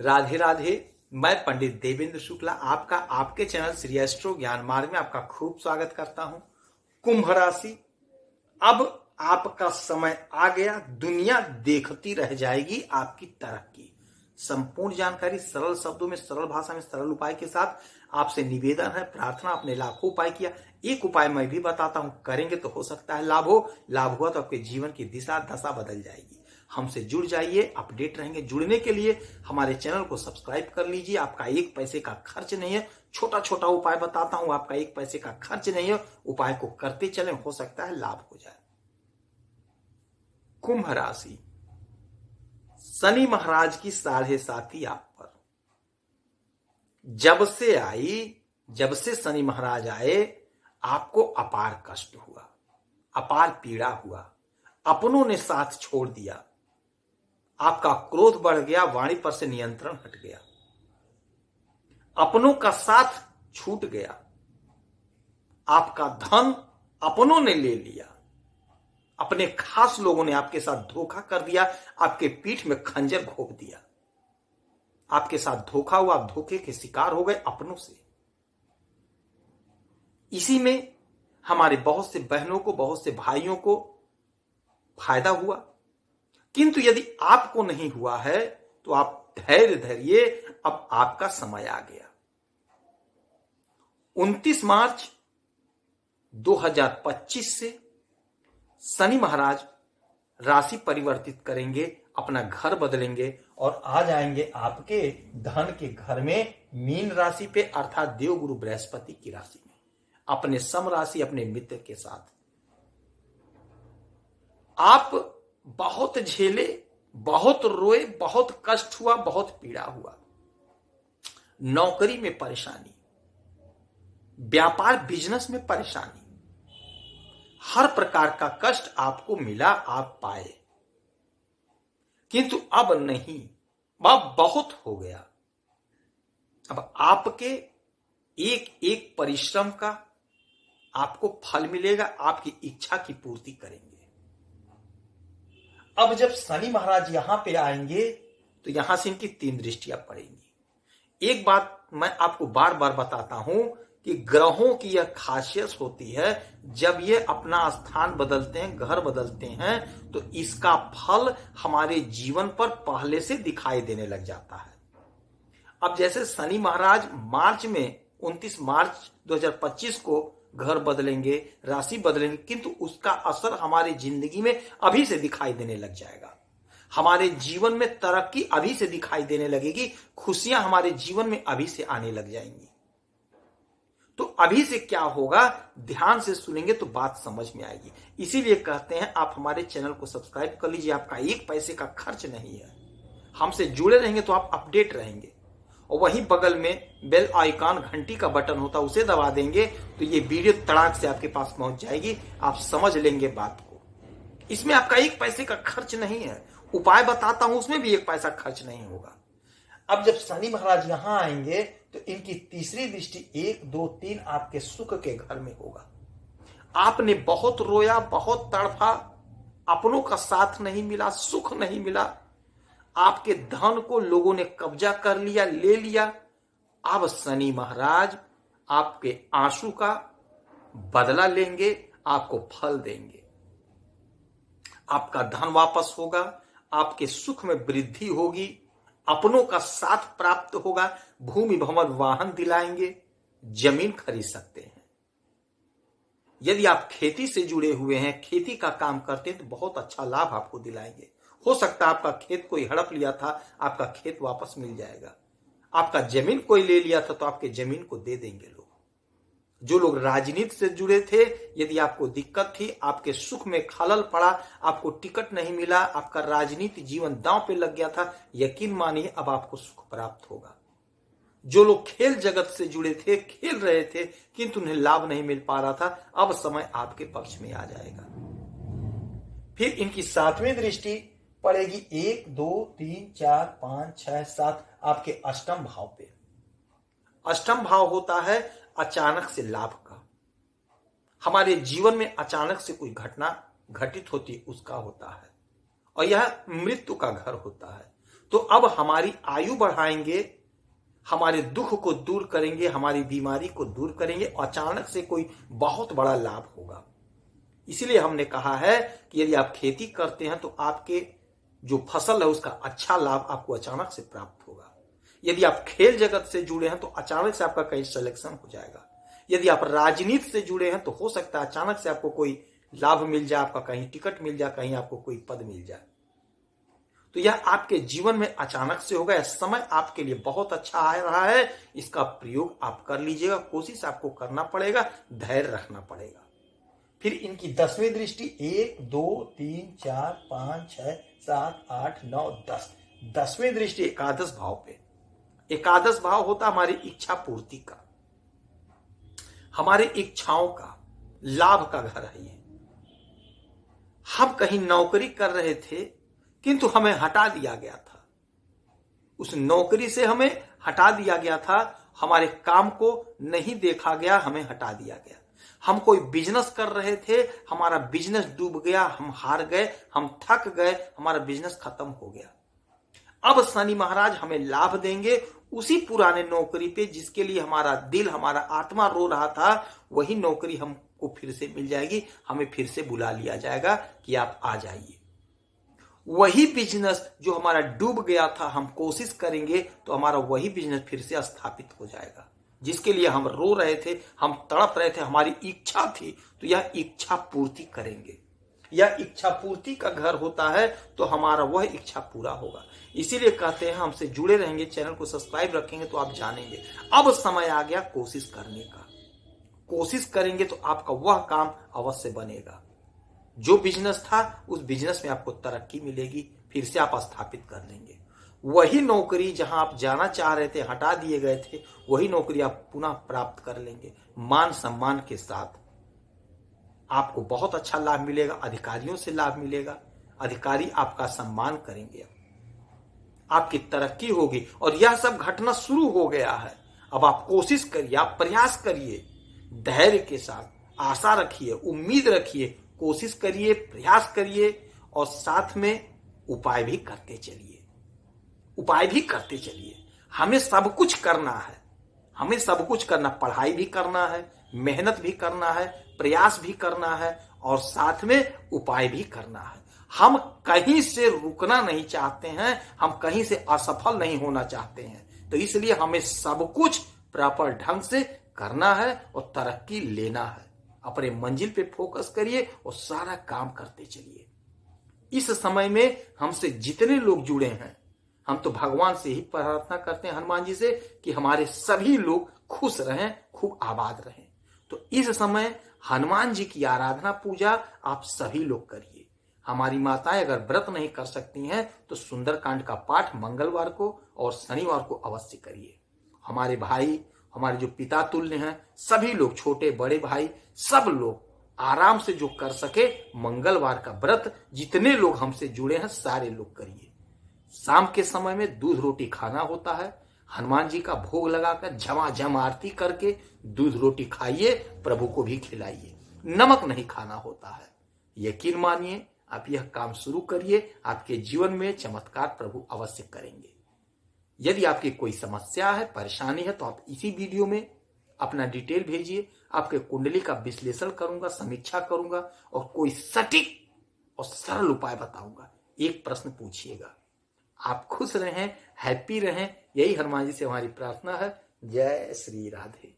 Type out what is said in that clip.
राधे राधे। मैं पंडित देवेंद्र शुक्ला आपका आपके चैनल श्री एस्ट्रो ज्ञान मार्ग में आपका खूब स्वागत करता हूं। कुंभ राशि, अब आपका समय आ गया। दुनिया देखती रह जाएगी आपकी तरक्की। संपूर्ण जानकारी सरल शब्दों में, सरल भाषा में, सरल उपाय के साथ आपसे निवेदन है, प्रार्थना। आपने लाखों उपाय किया, एक उपाय मैं भी बताता हूं, करेंगे तो हो सकता है लाभ हो। लाभ हुआ तो आपके जीवन की दिशा दशा बदल जाएगी। हमसे जुड़ जाइए, अपडेट रहेंगे। जुड़ने के लिए हमारे चैनल को सब्सक्राइब कर लीजिए। आपका एक पैसे का खर्च नहीं है। छोटा छोटा उपाय बताता हूं, आपका एक पैसे का खर्च नहीं है। उपाय को करते चलें, हो सकता है लाभ हो जाए। कुंभ राशि, शनि महाराज की 7.5 आप पर जब से शनि महाराज आए, आपको अपार कष्ट हुआ, अपार पीड़ा हुआ। अपनों ने साथ छोड़ दिया, आपका क्रोध बढ़ गया, वाणी पर से नियंत्रण हट गया, अपनों का साथ छूट गया, आपका धन अपनों ने ले लिया, अपने खास लोगों ने आपके साथ धोखा कर दिया, आपके पीठ में खंजर घोंप दिया। आपके साथ धोखा हुआ, आप धोखे के शिकार हो गए अपनों से। इसी में हमारे बहुत से बहनों को, बहुत से भाइयों को फायदा हुआ। किंतु यदि आपको नहीं हुआ है तो आप धैर्य धरिए, अब आपका समय आ गया। 29 मार्च 2025 से शनि महाराज राशि परिवर्तित करेंगे, अपना घर बदलेंगे और आ जाएंगे आपके धन के घर में, मीन राशि पे, अर्थात देवगुरु बृहस्पति की राशि में, अपने सम राशि, अपने मित्र के साथ। आप बहुत झेले, बहुत रोए, बहुत कष्ट हुआ, बहुत पीड़ा हुआ। नौकरी में परेशानी, व्यापार बिजनेस में परेशानी, हर प्रकार का कष्ट आपको मिला, आप पाए। किंतु अब नहीं, अब बहुत हो गया। अब आपके एक एक परिश्रम का आपको फल मिलेगा, आपकी इच्छा की पूर्ति करेंगे। अब जब शनि महाराज यहां पे आएंगे तो यहां से इनकी 3 दृष्टियां पड़ेंगी। एक बात मैं आपको बार बार बताता हूं कि ग्रहों की यह खासियत होती है, जब ये अपना स्थान बदलते हैं, घर बदलते हैं, तो इसका फल हमारे जीवन पर पहले से दिखाई देने लग जाता है। अब जैसे शनि महाराज मार्च में 29 मार्च 2025 को घर बदलेंगे, राशि बदलेंगे, किंतु उसका असर हमारे जिंदगी में अभी से दिखाई देने लग जाएगा। हमारे जीवन में तरक्की अभी से दिखाई देने लगेगी, खुशियां हमारे जीवन में अभी से आने लग जाएंगी। तो अभी से क्या होगा, ध्यान से सुनेंगे तो बात समझ में आएगी। इसीलिए कहते हैं आप हमारे चैनल को सब्सक्राइब कर लीजिए, आपका एक पैसे का खर्च नहीं है। हमसे जुड़े रहेंगे तो आप अपडेट रहेंगे। और वहीं बगल में बेल आइकॉन, घंटी का बटन होता है, उसे दबा देंगे तो ये वीडियो तड़ाक से आपके पास पहुंच जाएगी, आप समझ लेंगे बात को। इसमें आपका एक पैसे का खर्च नहीं है। उपाय बताता हूं, उसमें भी एक पैसा खर्च नहीं होगा। अब जब शनि महाराज यहां आएंगे तो इनकी तीसरी दृष्टि 1, 2, 3 आपके सुख के घर में होगा। आपने बहुत रोया, बहुत तड़फा, अपनों का साथ नहीं मिला, सुख नहीं मिला, आपके धन को लोगों ने कब्जा कर लिया, ले लिया। अब शनि महाराज आपके आंसू का बदला लेंगे, आपको फल देंगे। आपका धन वापस होगा, आपके सुख में वृद्धि होगी, अपनों का साथ प्राप्त होगा, भूमि भवन वाहन दिलाएंगे, जमीन खरीद सकते हैं। यदि आप खेती से जुड़े हुए हैं, खेती का काम करते हैं, तो बहुत अच्छा लाभ आपको दिलाएंगे। हो सकता है आपका खेत कोई हड़प लिया था, आपका खेत वापस मिल जाएगा। आपका जमीन कोई ले लिया था तो आपके जमीन को दे देंगे लोग। जो लोग राजनीति से जुड़े थे, यदि आपको दिक्कत थी, आपके सुख में खलल पड़ा, आपको टिकट नहीं मिला, आपका राजनीति जीवन दांव पे लग गया था, यकीन मानिए अब आपको सुख प्राप्त होगा। जो लोग खेल जगत से जुड़े थे, खेल रहे थे, किंतु उन्हें लाभ नहीं मिल पा रहा था, अब समय आपके पक्ष में आ जाएगा। फिर इनकी 7वीं दृष्टि पड़ेगी 1, 2, 3, 4, 5, 6, 7 आपके अष्टम भाव पे। अष्टम भाव होता है अचानक से लाभ का। हमारे जीवन में अचानक से कोई घटना घटित होती, उसका होता है। और यह मृत्यु का घर होता है। तो अब हमारी आयु बढ़ाएंगे, हमारे दुख को दूर करेंगे, हमारी बीमारी को दूर करेंगे, अचानक से कोई बहुत बड़ा लाभ होगा। इसीलिए हमने कहा है कि यदि आप खेती करते हैं तो आपके जो फसल है उसका अच्छा लाभ आपको अचानक से प्राप्त होगा। यदि आप खेल जगत से जुड़े हैं तो अचानक से आपका कहीं सिलेक्शन हो जाएगा। यदि आप राजनीति से जुड़े हैं तो हो सकता है अचानक से आपको कोई लाभ मिल जाए, आपका कहीं टिकट मिल जाए, कहीं आपको कोई पद मिल जाए। तो यह आपके जीवन में अचानक से होगा। यह समय आपके लिए बहुत अच्छा आ रहा है, इसका प्रयोग आप कर लीजिएगा। कोशिश आपको करना पड़ेगा, धैर्य रखना पड़ेगा। फिर इनकी 10वीं दृष्टि 1 2 3 4 5 6 7 8 9 10, 10वीं दृष्टि एकादश भाव पे। एकादश भाव होता हमारी इच्छा पूर्ति का, हमारे इच्छाओं का, लाभ का घर है ये। हम कहीं नौकरी कर रहे थे किंतु हमें हटा दिया गया था, उस नौकरी से हमें हटा दिया गया था, हमारे काम को नहीं देखा गया, हमें हटा दिया गया। हम कोई बिजनेस कर रहे थे, हमारा बिजनेस डूब गया, हम हार गए, हम थक गए, हमारा बिजनेस खत्म हो गया। अब शनि महाराज हमें लाभ देंगे उसी पुराने नौकरी पे जिसके लिए हमारा दिल, हमारा आत्मा रो रहा था, वही नौकरी हमको फिर से मिल जाएगी। हमें फिर से बुला लिया जाएगा कि आप आ जाइए। वही बिजनेस जो हमारा डूब गया था, हम कोशिश करेंगे तो हमारा वही बिजनेस फिर से स्थापित हो जाएगा। जिसके लिए हम रो रहे थे, हम तड़प रहे थे, हमारी इच्छा थी, तो यह इच्छा पूर्ति करेंगे। यह इच्छा पूर्ति का घर होता है तो हमारा वह इच्छा पूरा होगा। इसीलिए कहते हैं हमसे जुड़े रहेंगे, चैनल को सब्सक्राइब रखेंगे तो आप जानेंगे। अब समय आ गया कोशिश करने का। कोशिश करेंगे तो आपका वह काम अवश्य बनेगा। जो बिजनेस था उस बिजनेस में आपको तरक्की मिलेगी, फिर से आप स्थापित कर लेंगे। वही नौकरी जहां आप जाना चाह रहे थे, हटा दिए गए थे, वही नौकरी आप पुनः प्राप्त कर लेंगे मान सम्मान के साथ। आपको बहुत अच्छा लाभ मिलेगा, अधिकारियों से लाभ मिलेगा, अधिकारी आपका सम्मान करेंगे, आपकी तरक्की होगी। और यह सब घटना शुरू हो गया है। अब आप कोशिश करिए, आप प्रयास करिए, धैर्य के साथ, आशा रखिए, उम्मीद रखिए, कोशिश करिए, प्रयास करिए और साथ में उपाय भी करते चलिए। उपाय भी करते चलिए। हमें सब कुछ करना है, हमें सब कुछ करना, पढ़ाई भी करना है, मेहनत भी करना है, प्रयास भी करना है और साथ में उपाय भी करना है। हम कहीं से रुकना नहीं चाहते हैं, हम कहीं से असफल नहीं होना चाहते हैं। तो इसलिए हमें सब कुछ प्रॉपर ढंग से करना है और तरक्की लेना है। अपने मंजिल पे फोकस करिए और सारा काम करते चलिए। इस समय में हमसे जितने लोग जुड़े हैं, हम तो भगवान से ही प्रार्थना करते हैं, हनुमान जी से, कि हमारे सभी लोग खुश रहें, खूब आबाद रहें। तो इस समय हनुमान जी की आराधना पूजा आप सभी लोग करिए। हमारी माताएं अगर व्रत नहीं कर सकती हैं तो सुंदरकांड का पाठ मंगलवार को और शनिवार को अवश्य करिए। हमारे भाई, हमारे जो पिता तुल्य हैं, सभी लोग, छोटे बड़े भाई, सब लोग आराम से जो कर सके मंगलवार का व्रत जितने लोग हमसे जुड़े हैं सारे लोग करिए। शाम के समय में दूध रोटी खाना होता है, हनुमान जी का भोग लगाकर झमाझम आरती करके दूध रोटी खाइए, प्रभु को भी खिलाइए। नमक नहीं खाना होता है। यकीन मानिए, आप यह काम शुरू करिए, आपके जीवन में चमत्कार प्रभु अवश्य करेंगे। यदि आपकी कोई समस्या है, परेशानी है, तो आप इसी वीडियो में अपना डिटेल भेजिए। आपके कुंडली का विश्लेषण करूंगा, समीक्षा करूंगा और कोई सटीक और सरल उपाय बताऊंगा। एक प्रश्न पूछिएगा। आप खुश रहें, हैप्पी रहें, यही हनुमान जी से हमारी प्रार्थना है। जय श्री राधे।